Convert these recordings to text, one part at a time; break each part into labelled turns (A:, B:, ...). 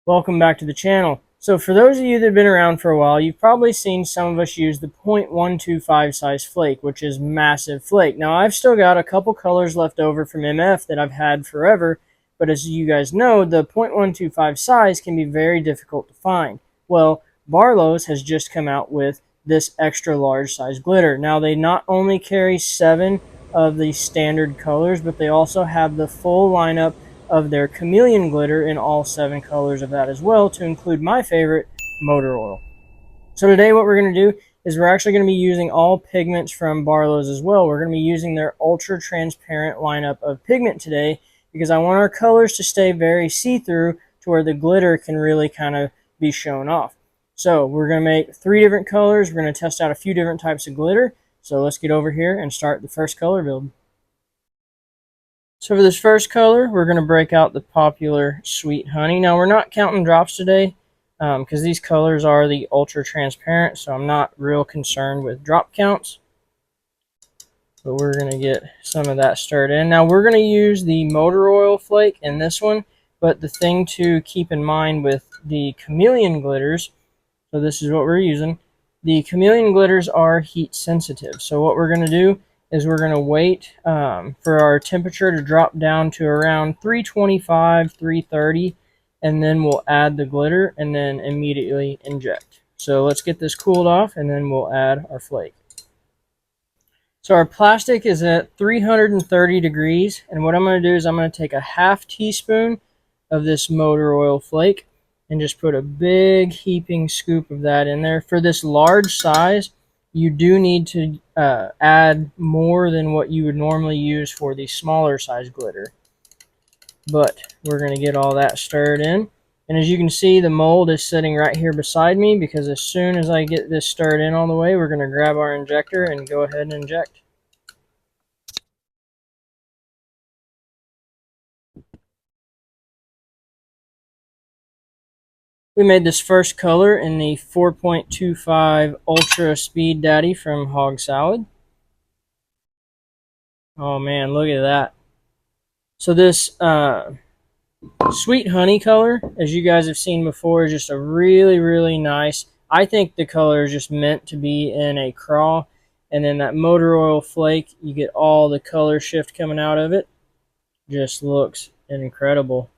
A: Welcome back to the channel. So for those of you that have been around for a while, you've probably seen some of us use the 0.125 size flake, which is massive flake. Now I've still got a couple colors left over from MF that I've had forever, but as you guys know, the 0.125 size can be very difficult to find. Well, Barlows has just come out with this extra large size glitter. Now they not only carry 7 of the standard colors, but they also have the full lineup of their Chameleon glitter in all 7 colors of that as well, to include my favorite, motor oil. So today what we're going to do is we're actually going to be using all pigments from Barlows as well. We're going to be using their ultra transparent lineup of pigment today because I want our colors to stay very see-through to where the glitter can really kind of be shown off. So we're going to make 3 different colors. We're going to test out a few different types of glitter. So let's get over here and start the first color build. So for this first color, we're going to break out the popular Sweet Honey. Now we're not counting drops today because these colors are the ultra transparent, so I'm not real concerned with drop counts. But we're going to get some of that stirred in. Now we're going to use the motor oil flake in this one, but the thing to keep in mind with the Chameleon glitters, so this is what we're using, the Chameleon glitters are heat sensitive. So what we're going to do is we're going to wait for our temperature to drop down to around 325, 330, and then we'll add the glitter and then immediately inject. So let's get this cooled off and then we'll add our flake. So our plastic is at 330 degrees, and what I'm going to do is I'm going to take a half teaspoon of this motor oil flake and just put a big heaping scoop of that in there. For this large size, you do need to add more than what you would normally use for the smaller size glitter. But we're going to get all that stirred in. And as you can see, the mold is sitting right here beside me because as soon as I get this stirred in all the way, we're going to grab our injector and go ahead and inject. We made this first color in the 4.25 Ultra Speed Daddy from Hog Salad. Oh man, look at that. So this Sweet Honey color, as you guys have seen before, is just a really nice. I think the color is just meant to be in a craw. And then that motor oil flake, you get all the color shift coming out of it. Just looks incredible.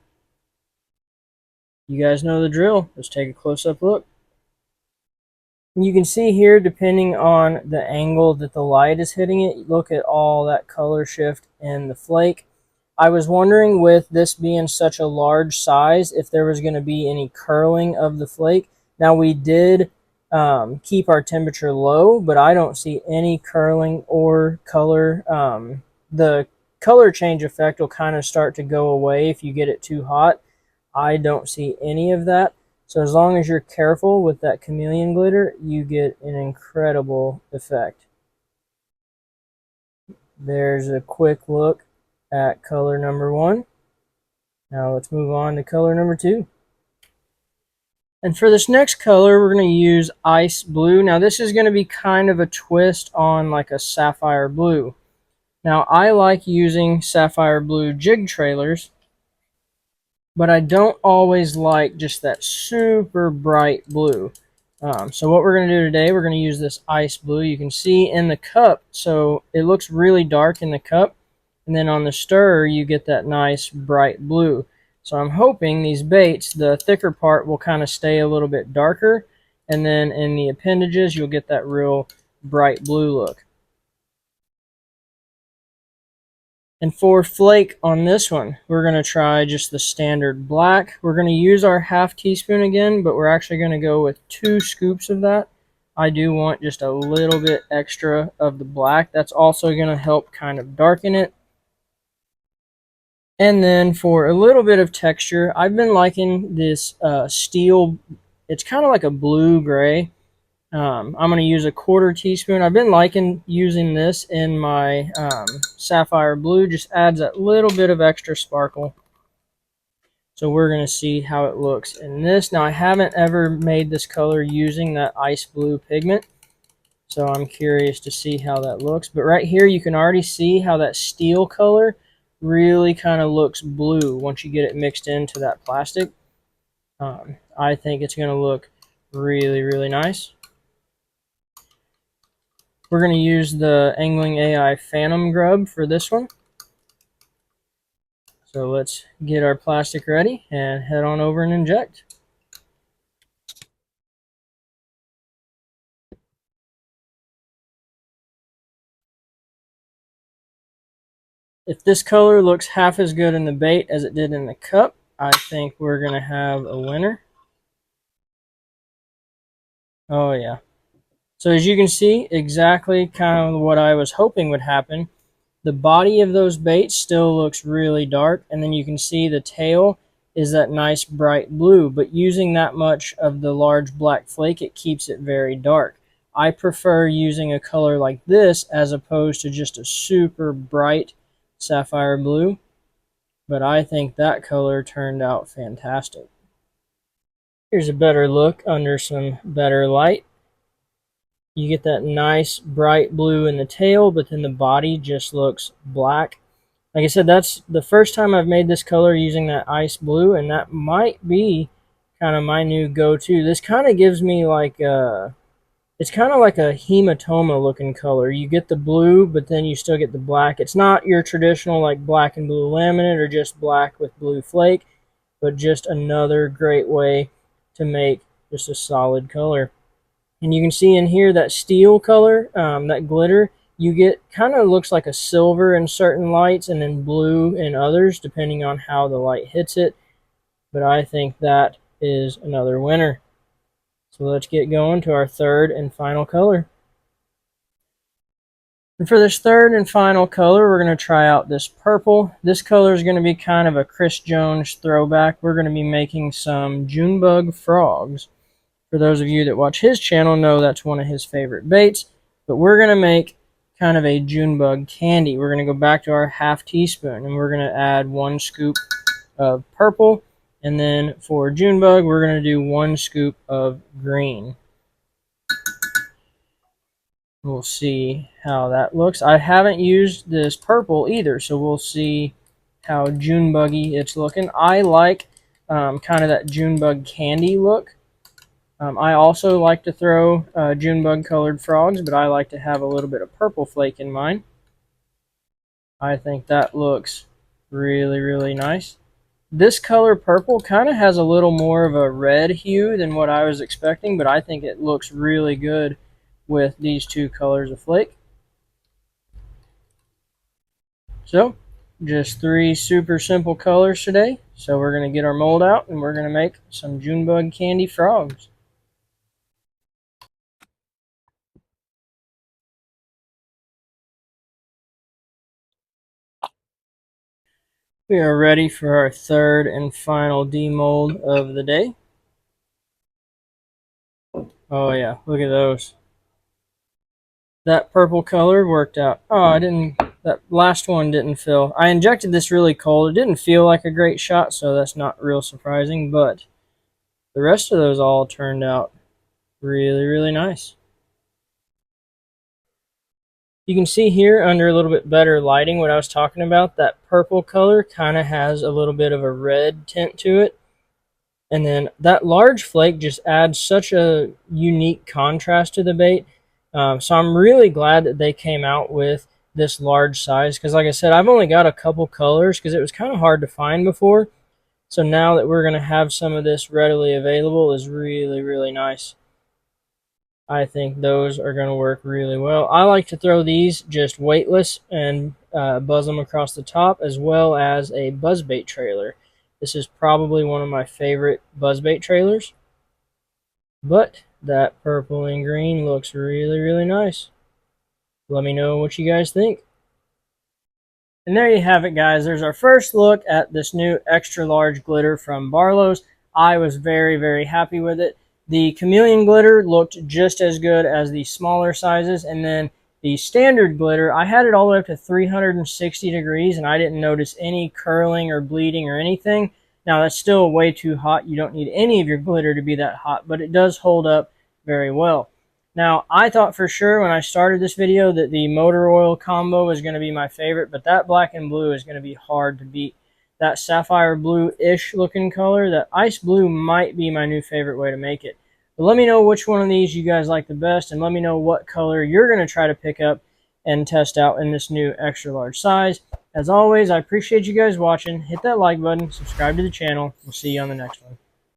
A: You guys know the drill. Let's take a close-up look. You can see here, depending on the angle that the light is hitting it, look at all that color shift in the flake. I was wondering, with this being such a large size, if there was going to be any curling of the flake. Now we did keep our temperature low, but I don't see any curling or color. The color change effect will kind of start to go away if you get it too hot. I don't see any of that. So as long as you're careful with that Chameleon glitter, you get an incredible effect. There's a quick look at color number 1. Now let's move on to color number 2. And for this next color, we're going to use Ice Blue. Now this is going to be kind of a twist on like a sapphire blue. Now I like using sapphire blue jig trailers, but I don't always like just that super bright blue. So what we're going to do today, we're going to use this Ice Blue. You can see in the cup, so it looks really dark in the cup, and then on the stir you get that nice bright blue. So I'm hoping these baits, the thicker part will kind of stay a little bit darker, and then in the appendages you'll get that real bright blue look. And for flake on this one, we're going to try just the standard black. We're going to use our half teaspoon again, but we're actually going to go with 2 scoops of that. I do want just a little bit extra of the black. That's also going to help kind of darken it. And then for a little bit of texture, I've been liking this steel. It's kind of like a blue-gray. I'm going to use a 1/4 teaspoon. I've been liking using this in my sapphire blue. Just adds that little bit of extra sparkle. So we're going to see how it looks in this. Now I haven't ever made this color using that ice blue pigment, so I'm curious to see how that looks. But right here you can already see how that steel color really kind of looks blue once you get it mixed into that plastic. I think it's going to look really, really nice. We're going to use the Angling AI Phantom Grub for this one. So let's get our plastic ready and head on over and inject. If this color looks half as good in the bait as it did in the cup, I think we're going to have a winner. Oh yeah. So as you can see, exactly kind of what I was hoping would happen. The body of those baits still looks really dark, and then you can see the tail is that nice bright blue, but using that much of the large black flake, it keeps it very dark. I prefer using a color like this as opposed to just a super bright sapphire blue, but I think that color turned out fantastic. Here's a better look under some better light. You get that nice bright blue in the tail, but then the body just looks black. Like I said, that's the first time I've made this color using that ice blue, and that might be kind of my new go-to. This kind of gives me like it's kind of like a hematoma looking color. You get the blue, but then you still get the black. It's not your traditional like black and blue laminate or just black with blue flake, but just another great way to make just a solid color. And you can see in here that steel color, that glitter, you get kind of looks like a silver in certain lights and then blue in others, depending on how the light hits it. But I think that is another winner. So let's get going to our third and final color. And for this third and final color, we're going to try out this purple. This color is going to be kind of a Chris Jones throwback. We're going to be making some Junebug frogs. For those of you that watch his channel know that's one of his favorite baits. But we're going to make kind of a Junebug candy. We're going to go back to our half teaspoon and we're going to add 1 scoop of purple. And then for Junebug, we're going to do 1 scoop of green. We'll see how that looks. I haven't used this purple either, so we'll see how Junebuggy it's looking. I like kind of that Junebug candy look. I also like to throw Junebug colored frogs, but I like to have a little bit of purple flake in mine. I think that looks really, really nice. This color purple kind of has a little more of a red hue than what I was expecting, but I think it looks really good with these two colors of flake. So, just 3 super simple colors today. So we're going to get our mold out and we're going to make some Junebug candy frogs. We are ready for our third and final demold of the day. Oh yeah, look at those. That purple color worked out. Oh, that last one didn't fill. I injected this really cold. It didn't feel like a great shot, so that's not real surprising, but the rest of those all turned out really, really nice. You can see here under a little bit better lighting what I was talking about. That purple color kind of has a little bit of a red tint to it. And then that large flake just adds such a unique contrast to the bait. So I'm really glad that they came out with this large size. Because like I said, I've only got a couple colors because it was kind of hard to find before. So now that we're going to have some of this readily available is really, really nice. I think those are going to work really well. I like to throw these just weightless and buzz them across the top, as well as a buzzbait trailer. This is probably one of my favorite buzzbait trailers. But that purple and green looks really, really nice. Let me know what you guys think. And there you have it, guys. There's our first look at this new extra large glitter from Barlows. I was very, very happy with it. The Chameleon glitter looked just as good as the smaller sizes, and then the standard glitter, I had it all the way up to 360 degrees, and I didn't notice any curling or bleeding or anything. Now, that's still way too hot. You don't need any of your glitter to be that hot, but it does hold up very well. Now, I thought for sure when I started this video that the motor oil combo was going to be my favorite, but that black and blue is going to be hard to beat. that sapphire blue-ish looking color. That ice blue might be my new favorite way to make it. But let me know which one of these you guys like the best, and let me know what color you're going to try to pick up and test out in this new extra large size. As always, I appreciate you guys watching. Hit that like button, subscribe to the channel. We'll see you on the next one.